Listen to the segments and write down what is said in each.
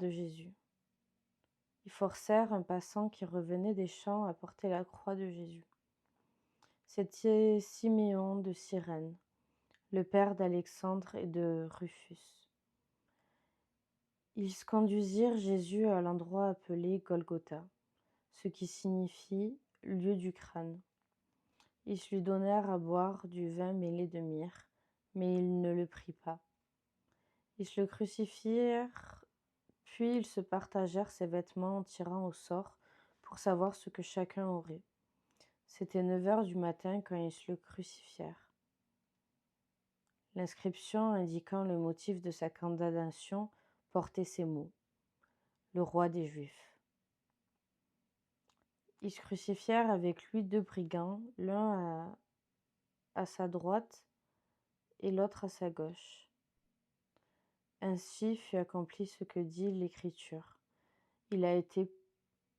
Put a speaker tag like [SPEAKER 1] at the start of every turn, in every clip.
[SPEAKER 1] de Jésus. Ils forcèrent un passant qui revenait des champs à porter la croix de Jésus. C'était Siméon de Cyrène, le père d'Alexandre et de Rufus. Ils conduisirent Jésus à l'endroit appelé Golgotha, ce qui signifie lieu du crâne. Ils lui donnèrent à boire du vin mêlé de myrrhe, mais il ne le prit pas. Ils le crucifièrent, puis ils se partagèrent ses vêtements en tirant au sort pour savoir ce que chacun aurait. C'était 9 heures du matin quand ils le crucifièrent. L'inscription indiquant le motif de sa condamnation portait ces mots: le roi des Juifs. Ils crucifièrent avec lui 2 brigands, l'un à sa droite et l'autre à sa gauche. Ainsi fut accompli ce que dit l'Écriture. Il a été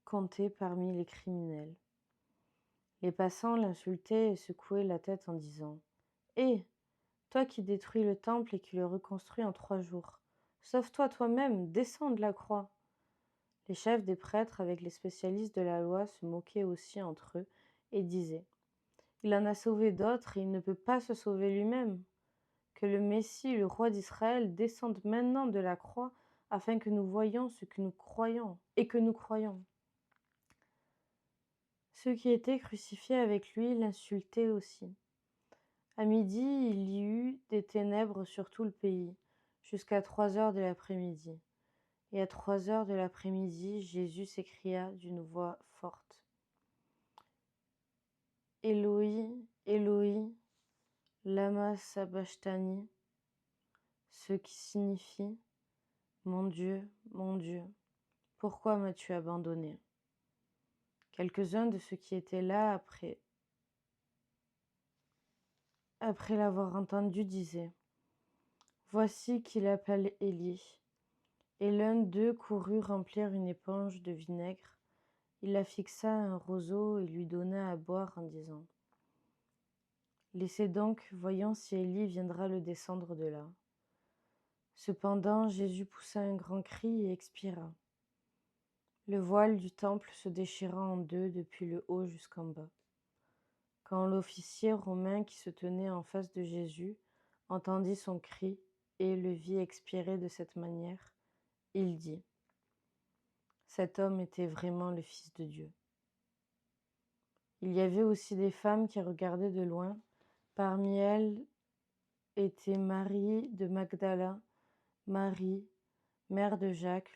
[SPEAKER 1] compté parmi les criminels. Les passants l'insultaient et secouaient la tête en disant: Hé, toi qui détruis le temple et qui le reconstruis en 3 jours, sauve-toi toi-même, descends de la croix. Les chefs des prêtres avec les spécialistes de la loi se moquaient aussi entre eux et disaient: Il en a sauvé d'autres et il ne peut pas se sauver lui-même. Que le Messie, le roi d'Israël, descende maintenant de la croix afin que nous voyions ce que nous croyons et que nous croyons. Ceux qui étaient crucifiés avec lui l'insultaient aussi. À midi, il y eut des ténèbres sur tout le pays, jusqu'à 3 heures de l'après-midi. Et à 3 heures de l'après-midi, Jésus s'écria d'une voix forte: Éloi, Éloi, lama sabachthani, ce qui signifie: mon Dieu, pourquoi m'as-tu abandonné? Quelques-uns de ceux qui étaient là après l'avoir entendu disaient: Voici qu'il appelle Élie. Et l'un d'eux courut remplir une éponge de vinaigre. Il la fixa à un roseau et lui donna à boire en disant: Laissez donc, voyons si Élie viendra le descendre de là. Cependant, Jésus poussa un grand cri et expira. Le voile du temple se déchira en 2 depuis le haut jusqu'en bas. Quand l'officier romain qui se tenait en face de Jésus entendit son cri et le vit expirer de cette manière, il dit: Cet homme était vraiment le Fils de Dieu. Il y avait aussi des femmes qui regardaient de loin. Parmi elles étaient Marie de Magdala, Marie, mère de Jacques,